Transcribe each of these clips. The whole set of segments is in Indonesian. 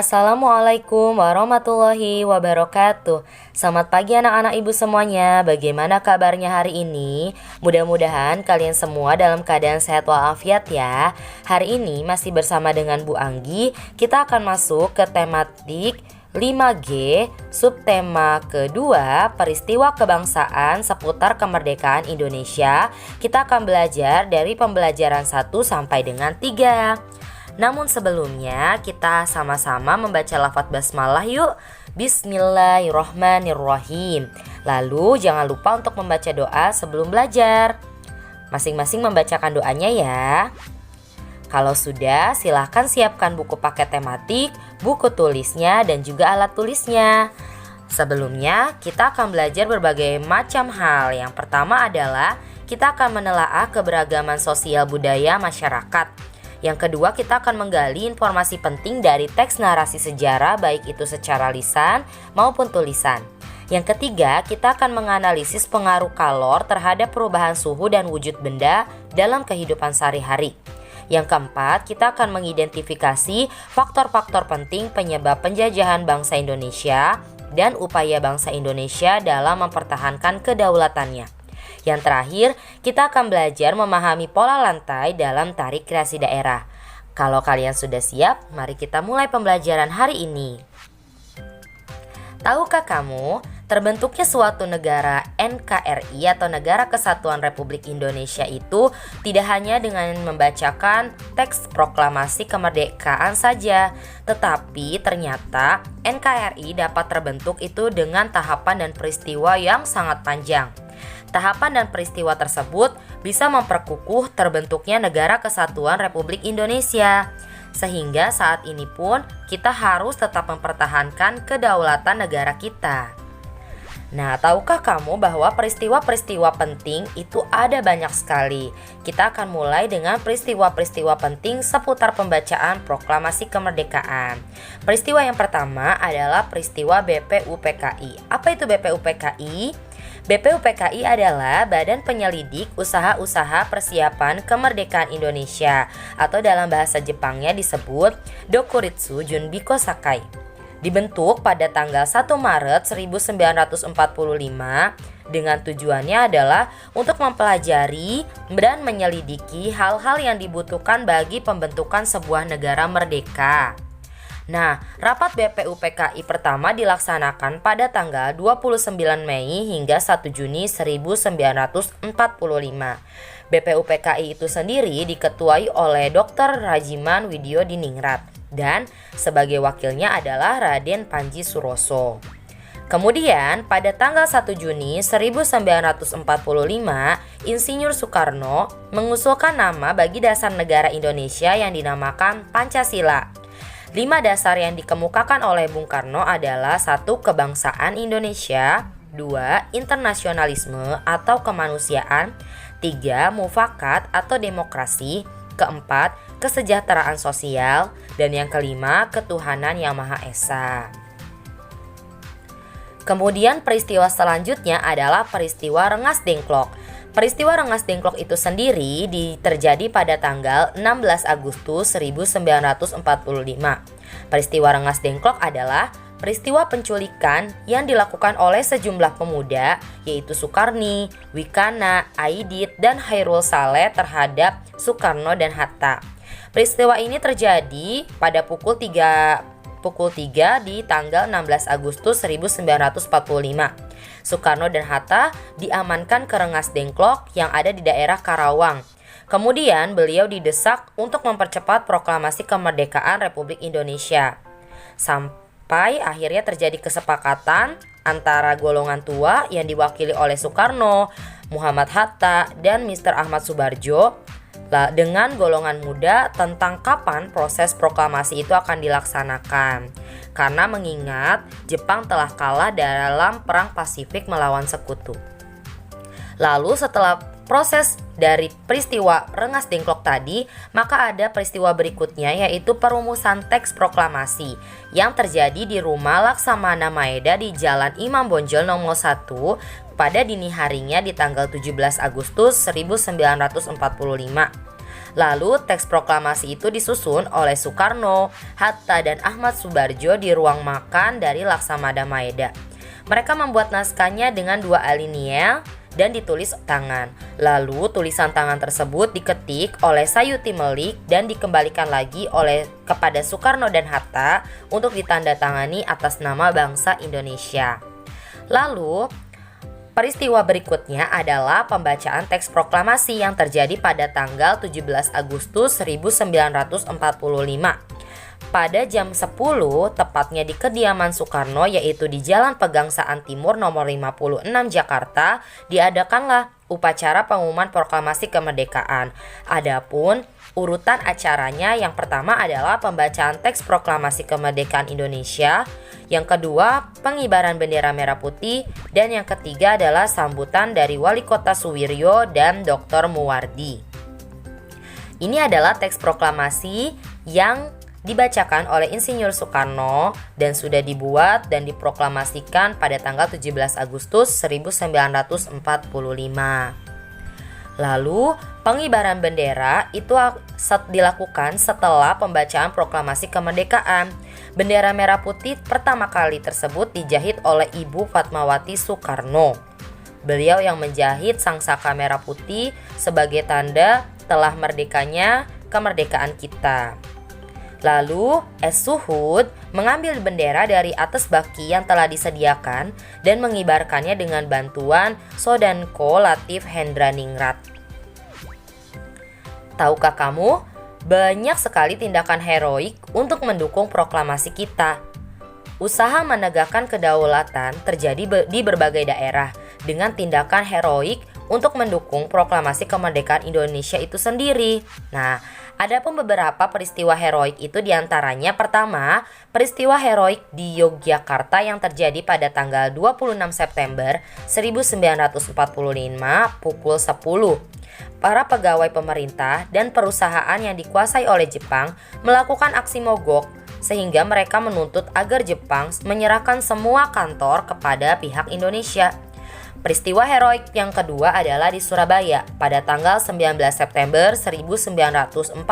Assalamualaikum warahmatullahi wabarakatuh. Selamat pagi anak-anak ibu semuanya. Bagaimana kabarnya hari ini? Mudah-mudahan kalian semua dalam keadaan sehat walafiat ya. Hari ini masih bersama dengan Bu Anggi. Kita akan masuk ke tematik 5G, subtema kedua, peristiwa kebangsaan seputar kemerdekaan Indonesia. Kita akan belajar dari pembelajaran 1 sampai dengan 3. Namun sebelumnya kita sama-sama membaca lafaz basmalah yuk. Bismillahirrohmanirrohim. Lalu jangan lupa untuk membaca doa sebelum belajar. Masing-masing membacakan doanya ya. Kalau sudah, silahkan siapkan buku paket tematik, buku tulisnya, dan juga alat tulisnya. Sebelumnya, kita akan belajar berbagai macam hal. Yang pertama adalah kita akan menelaah keberagaman sosial budaya masyarakat. Yang kedua, kita akan menggali informasi penting dari teks narasi sejarah, baik itu secara lisan maupun tulisan. Yang ketiga, kita akan menganalisis pengaruh kalor terhadap perubahan suhu dan wujud benda dalam kehidupan sehari-hari. Yang keempat, kita akan mengidentifikasi faktor-faktor penting penyebab penjajahan bangsa Indonesia dan upaya bangsa Indonesia dalam mempertahankan kedaulatannya. Yang terakhir, kita akan belajar memahami pola lantai dalam tarik kreasi daerah. Kalau kalian sudah siap, mari kita mulai pembelajaran hari ini. Tahukah kamu, terbentuknya suatu negara NKRI atau Negara Kesatuan Republik Indonesia itu tidak hanya dengan membacakan teks proklamasi kemerdekaan saja, tetapi ternyata NKRI dapat terbentuk itu dengan tahapan dan peristiwa yang sangat panjang. Tahapan dan peristiwa tersebut bisa memperkukuh terbentuknya Negara Kesatuan Republik Indonesia. Sehingga saat ini pun kita harus tetap mempertahankan kedaulatan negara kita. Nah, tahukah kamu bahwa peristiwa-peristiwa penting itu ada banyak sekali? Kita akan mulai dengan peristiwa-peristiwa penting seputar pembacaan proklamasi kemerdekaan. Peristiwa yang pertama adalah peristiwa BPUPKI. Apa itu BPUPKI? BPUPKI adalah Badan Penyelidik Usaha-Usaha Persiapan Kemerdekaan Indonesia, atau dalam bahasa Jepangnya disebut Dokuritsu Junbiko Sakai. Dibentuk pada tanggal 1 Maret 1945 dengan tujuannya adalah untuk mempelajari dan menyelidiki hal-hal yang dibutuhkan bagi pembentukan sebuah negara merdeka. Nah, rapat BPUPKI pertama dilaksanakan pada tanggal 29 Mei hingga 1 Juni 1945. BPUPKI itu sendiri diketuai oleh Dr. Rajiman Widyodiningrat dan sebagai wakilnya adalah Raden Panji Suroso. Kemudian pada tanggal 1 Juni 1945, Insinyur Soekarno mengusulkan nama bagi dasar negara Indonesia yang dinamakan Pancasila. 5 dasar yang dikemukakan oleh Bung Karno adalah 1. Kebangsaan Indonesia, 2. Internasionalisme atau kemanusiaan, 3. Mufakat atau demokrasi, 4. Kesejahteraan sosial, dan yang kelima, ketuhanan yang Maha Esa. Kemudian peristiwa selanjutnya adalah peristiwa Rengas Dengklok. Peristiwa Rengas Dengklok itu sendiri terjadi pada tanggal 16 Agustus 1945. Peristiwa Rengas Dengklok adalah peristiwa penculikan yang dilakukan oleh sejumlah pemuda, yaitu Sukarni, Wikana, Aidit, dan Hairul Saleh terhadap Soekarno dan Hatta. Peristiwa ini terjadi pada pukul 3 di tanggal 16 Agustus 1945. Soekarno dan Hatta diamankan ke Rengas Dengklok yang ada di daerah Karawang. Kemudian beliau didesak untuk mempercepat proklamasi kemerdekaan Republik Indonesia. Sampai akhirnya terjadi kesepakatan antara golongan tua yang diwakili oleh Soekarno, Muhammad Hatta, dan Mr. Ahmad Subarjo dengan golongan muda tentang kapan proses proklamasi itu akan dilaksanakan. Karena mengingat Jepang telah kalah dalam Perang Pasifik melawan Sekutu. Lalu setelah proses dari peristiwa Rengas Dengklok tadi, maka ada peristiwa berikutnya, yaitu perumusan teks proklamasi yang terjadi di rumah Laksamana Maeda di Jalan Imam Bonjol nomor 1 pada dini harinya di tanggal 17 Agustus 1945. Lalu teks proklamasi itu disusun oleh Soekarno, Hatta, dan Ahmad Subarjo di ruang makan dari Laksamada Maeda. Mereka membuat naskahnya dengan 2 alinea dan ditulis tangan. Lalu tulisan tangan tersebut diketik oleh Sayuti Melik dan dikembalikan lagi kepada Soekarno dan Hatta untuk ditandatangani atas nama bangsa Indonesia. Lalu peristiwa berikutnya adalah pembacaan teks proklamasi yang terjadi pada tanggal 17 Agustus 1945. Pada jam 10, tepatnya di kediaman Soekarno, yaitu di Jalan Pegangsaan Timur nomor 56 Jakarta, diadakanlah upacara pengumuman proklamasi kemerdekaan. Adapun urutan acaranya, yang pertama adalah pembacaan teks proklamasi kemerdekaan Indonesia, yang kedua pengibaran bendera merah putih, dan yang ketiga adalah sambutan dari Wali Kota Suwiryo dan Dr. Muwardi. Ini adalah teks proklamasi yang dibacakan oleh Insinyur Soekarno dan sudah dibuat dan diproklamasikan pada tanggal 17 Agustus 1945. Lalu pengibaran bendera itu dilakukan setelah pembacaan proklamasi kemerdekaan. Bendera merah putih pertama kali tersebut dijahit oleh Ibu Fatmawati Soekarno. Beliau yang menjahit sangsaka merah putih sebagai tanda telah merdekanya kemerdekaan kita. Lalu Es Suhud mengambil bendera dari atas baki yang telah disediakan dan mengibarkannya dengan bantuan Sodanko Latif Hendraningrat. Tahukah kamu, banyak sekali tindakan heroik untuk mendukung proklamasi kita. Usaha menegakkan kedaulatan terjadi di berbagai daerah dengan tindakan heroik untuk mendukung proklamasi kemerdekaan Indonesia itu sendiri. Nah, adapun beberapa peristiwa heroik itu diantaranya, pertama, peristiwa heroik di Yogyakarta yang terjadi pada tanggal 26 September 1945 pukul 10. Para pegawai pemerintah dan perusahaan yang dikuasai oleh Jepang melakukan aksi mogok sehingga mereka menuntut agar Jepang menyerahkan semua kantor kepada pihak Indonesia. Peristiwa heroik yang kedua adalah di Surabaya pada tanggal 19 September 1945.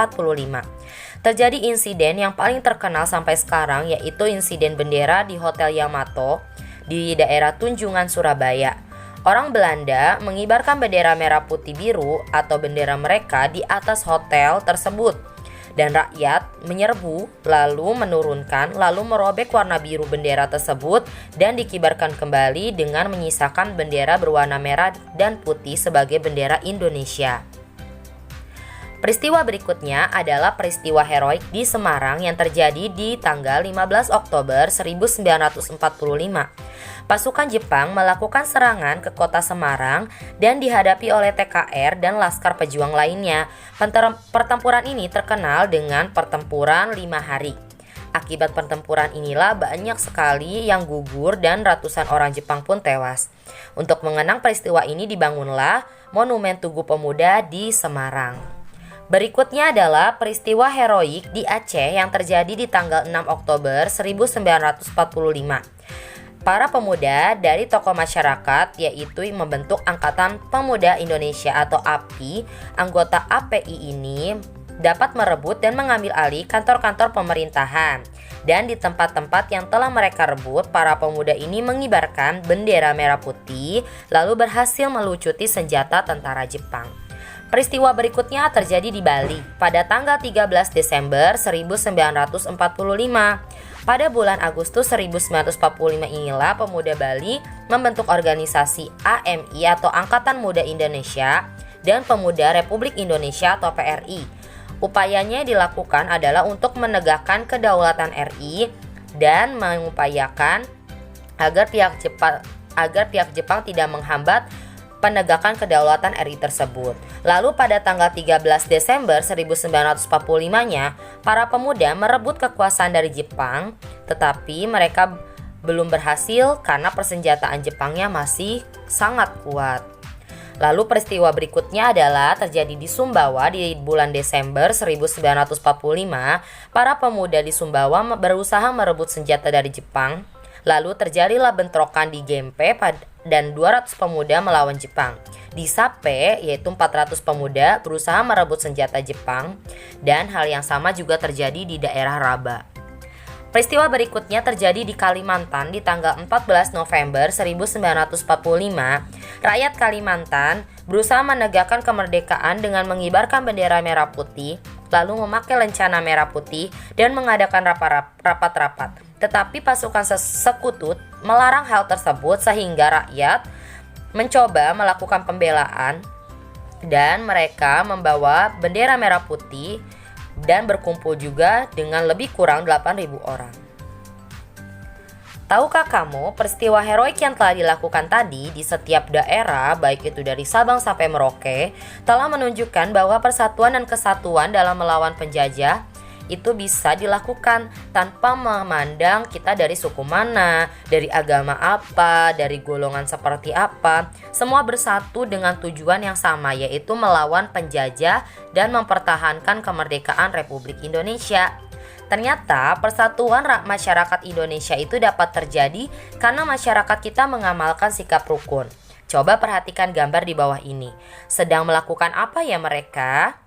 Terjadi insiden yang paling terkenal sampai sekarang, yaitu insiden bendera di Hotel Yamato di daerah Tunjungan, Surabaya. Orang Belanda mengibarkan bendera merah putih biru atau bendera mereka di atas hotel tersebut. Dan rakyat menyerbu, lalu merobek warna biru bendera tersebut dan dikibarkan kembali dengan menyisakan bendera berwarna merah dan putih sebagai bendera Indonesia. Peristiwa berikutnya adalah peristiwa heroik di Semarang yang terjadi di tanggal 15 Oktober 1945. Pasukan Jepang melakukan serangan ke kota Semarang dan dihadapi oleh TKR dan Laskar Pejuang lainnya. Pertempuran ini terkenal dengan pertempuran 5 hari. Akibat pertempuran inilah banyak sekali yang gugur dan ratusan orang Jepang pun tewas. Untuk mengenang peristiwa ini dibangunlah Monumen Tugu Pemuda di Semarang. Berikutnya adalah peristiwa heroik di Aceh yang terjadi di tanggal 6 Oktober 1945. Para pemuda dari tokoh masyarakat, yaitu membentuk Angkatan Pemuda Indonesia atau API, anggota API ini dapat merebut dan mengambil alih kantor-kantor pemerintahan. Dan di tempat-tempat yang telah mereka rebut, para pemuda ini mengibarkan bendera merah putih, lalu berhasil melucuti senjata tentara Jepang. Peristiwa berikutnya terjadi di Bali pada tanggal 13 Desember 1945. Pada bulan Agustus 1945 inilah pemuda Bali membentuk organisasi AMI atau Angkatan Muda Indonesia dan Pemuda Republik Indonesia atau PRI. Upayanya dilakukan adalah untuk menegakkan kedaulatan RI dan mengupayakan agar pihak Jepang tidak menghambat penegakan kedaulatan RI tersebut. Lalu pada tanggal 13 Desember 1945-nya, para pemuda merebut kekuasaan dari Jepang, tetapi mereka belum berhasil karena persenjataan Jepangnya masih sangat kuat. Lalu peristiwa berikutnya adalah terjadi di Sumbawa di bulan Desember 1945. Para pemuda di Sumbawa berusaha merebut senjata dari Jepang. Lalu terjadilah bentrokan di Gempe dan 200 pemuda melawan Jepang. Di Sape, yaitu 400 pemuda berusaha merebut senjata Jepang, dan hal yang sama juga terjadi di daerah Raba. Peristiwa berikutnya terjadi di Kalimantan di tanggal 14 November 1945. Rakyat Kalimantan berusaha menegakkan kemerdekaan dengan mengibarkan bendera merah putih, lalu memakai lencana merah putih dan mengadakan rapat-rapat. Tetapi pasukan sekutu melarang hal tersebut sehingga rakyat mencoba melakukan pembelaan dan mereka membawa bendera merah putih dan berkumpul juga dengan lebih kurang 8.000 orang. Tahukah kamu peristiwa heroik yang telah dilakukan tadi di setiap daerah, baik itu dari Sabang sampai Merauke, telah menunjukkan bahwa persatuan dan kesatuan dalam melawan penjajah itu bisa dilakukan tanpa memandang kita dari suku mana, dari agama apa, dari golongan seperti apa. Semua bersatu dengan tujuan yang sama, yaitu melawan penjajah dan mempertahankan kemerdekaan Republik Indonesia. Ternyata persatuan masyarakat Indonesia itu dapat terjadi karena masyarakat kita mengamalkan sikap rukun. Coba perhatikan gambar di bawah ini. Sedang melakukan apa ya mereka?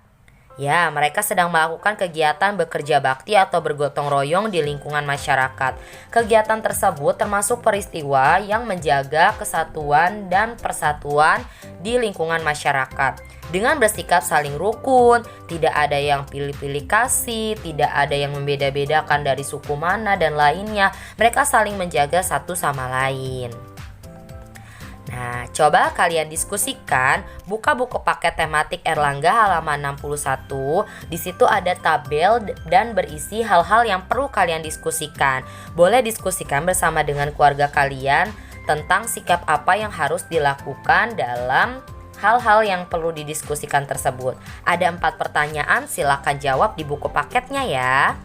Ya, mereka sedang melakukan kegiatan bekerja bakti atau bergotong royong di lingkungan masyarakat. Kegiatan tersebut termasuk peristiwa yang menjaga kesatuan dan persatuan di lingkungan masyarakat. Dengan bersikap saling rukun, tidak ada yang pilih-pilih kasih, tidak ada yang membeda-bedakan dari suku mana dan lainnya. Mereka saling menjaga satu sama lain. Nah, coba kalian diskusikan, buka buku paket tematik Erlangga halaman 61. Di situ ada tabel dan berisi hal-hal yang perlu kalian diskusikan. Boleh diskusikan bersama dengan keluarga kalian tentang sikap apa yang harus dilakukan dalam hal-hal yang perlu didiskusikan tersebut. Ada 4 pertanyaan, silakan jawab di buku paketnya ya.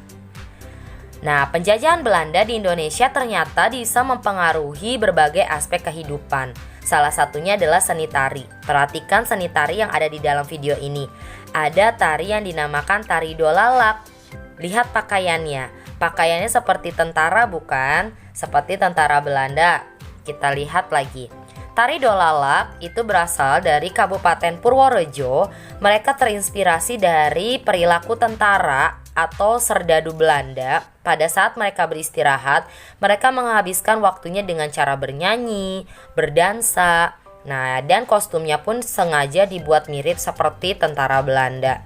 Nah, penjajahan Belanda di Indonesia ternyata bisa mempengaruhi berbagai aspek kehidupan. Salah satunya adalah seni tari. Perhatikan seni tari yang ada di dalam video ini. Ada tari yang dinamakan tari dolalak. Lihat pakaiannya. Pakaiannya seperti tentara bukan? Seperti tentara Belanda. Kita lihat lagi. Tari dolalak itu berasal dari Kabupaten Purworejo. Mereka terinspirasi dari perilaku tentara atau serdadu Belanda. Pada saat mereka beristirahat, mereka menghabiskan waktunya dengan cara bernyanyi, berdansa. Nah, dan kostumnya pun sengaja dibuat mirip seperti tentara Belanda.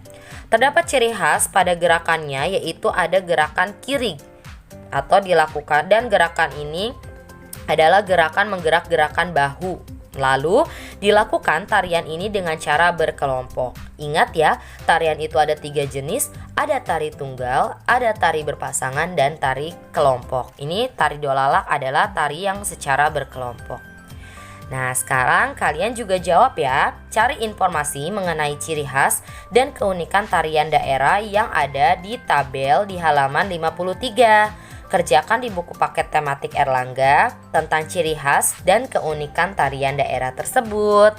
Terdapat ciri khas pada gerakannya, yaitu ada gerakan kirig atau dilakukan, dan gerakan ini adalah gerakan menggerak-gerakan bahu. Lalu dilakukan tarian ini dengan cara berkelompok. Ingat ya, tarian itu ada 3 jenis. Ada tari tunggal, ada tari berpasangan, dan tari kelompok. Ini tari dolalak adalah tari yang secara berkelompok. Nah, sekarang kalian juga jawab ya. Cari informasi mengenai ciri khas dan keunikan tarian daerah yang ada di tabel di halaman 53. Kerjakan di buku paket tematik Erlangga tentang ciri khas dan keunikan tarian daerah tersebut.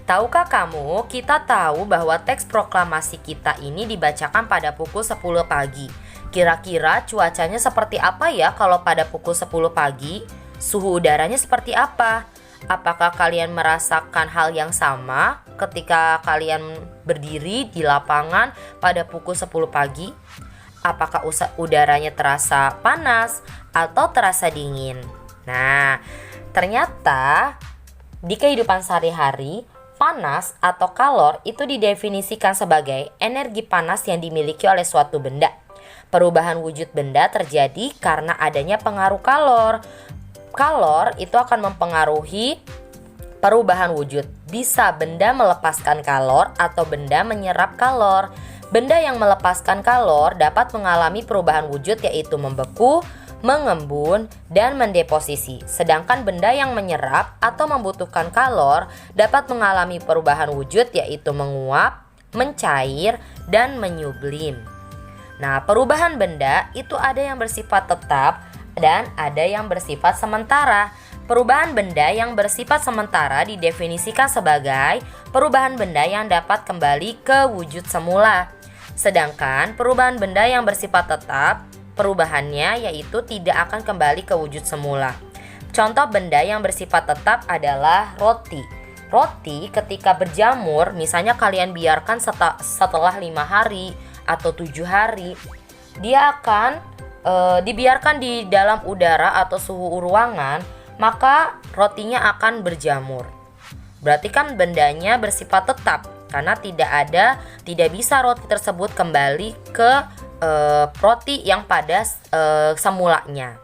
Tahukah kamu, kita tahu bahwa teks proklamasi kita ini dibacakan pada pukul 10 pagi. Kira-kira cuacanya seperti apa ya kalau pada pukul 10 pagi? Suhu udaranya seperti apa? Apakah kalian merasakan hal yang sama ketika kalian berdiri di lapangan pada pukul 10 pagi? Apakah udaranya terasa panas atau terasa dingin? Nah, ternyata di kehidupan sehari-hari, panas atau kalor itu didefinisikan sebagai energi panas yang dimiliki oleh suatu benda. Perubahan wujud benda terjadi karena adanya pengaruh kalor. Kalor itu akan mempengaruhi perubahan wujud. Bisa benda melepaskan kalor atau benda menyerap kalor. Benda yang melepaskan kalor dapat mengalami perubahan wujud, yaitu membeku, mengembun, dan mendeposisi. Sedangkan benda yang menyerap atau membutuhkan kalor dapat mengalami perubahan wujud, yaitu menguap, mencair, dan menyublim. Nah, perubahan benda itu ada yang bersifat tetap dan ada yang bersifat sementara. Perubahan benda yang bersifat sementara didefinisikan sebagai perubahan benda yang dapat kembali ke wujud semula. Sedangkan perubahan benda yang bersifat tetap, perubahannya yaitu tidak akan kembali ke wujud semula. Contoh benda yang bersifat tetap adalah roti. Roti ketika berjamur, misalnya kalian biarkan setelah 5 hari atau 7 hari, dia akan dibiarkan di dalam udara atau suhu ruangan, maka rotinya akan berjamur. Berarti kan bendanya bersifat tetap, karena tidak bisa roti tersebut kembali ke roti yang pada semulanya.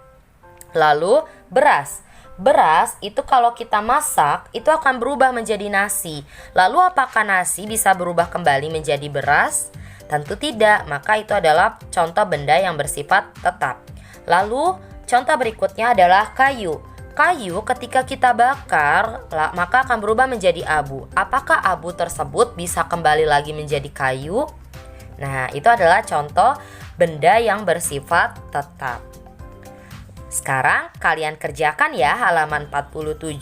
Lalu beras itu kalau kita masak itu akan berubah menjadi nasi. Lalu apakah nasi bisa berubah kembali menjadi beras? Tentu tidak, maka itu adalah contoh benda yang bersifat tetap. Lalu contoh berikutnya adalah kayu. Kayu ketika kita bakar maka akan berubah menjadi abu. Apakah abu tersebut bisa kembali lagi menjadi kayu? Nah, itu adalah contoh benda yang bersifat tetap. Sekarang kalian kerjakan ya halaman 47.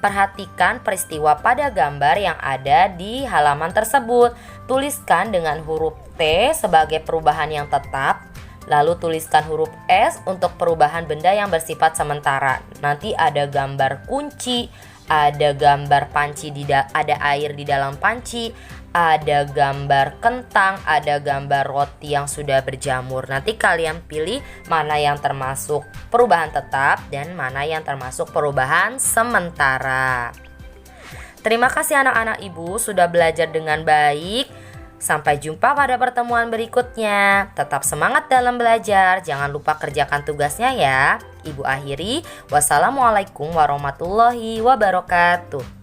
Perhatikan peristiwa pada gambar yang ada di halaman tersebut. Tuliskan dengan huruf T sebagai perubahan yang tetap. Lalu tuliskan huruf S untuk perubahan benda yang bersifat sementara. Nanti ada gambar kunci, ada gambar panci, ada air di dalam panci, ada gambar kentang, ada gambar roti yang sudah berjamur. Nanti kalian pilih mana yang termasuk perubahan tetap dan mana yang termasuk perubahan sementara. Terima kasih anak-anak ibu sudah belajar dengan baik. Sampai jumpa pada pertemuan berikutnya. Tetap semangat dalam belajar. Jangan lupa kerjakan tugasnya ya. Ibu akhiri. Wassalamualaikum warahmatullahi wabarakatuh.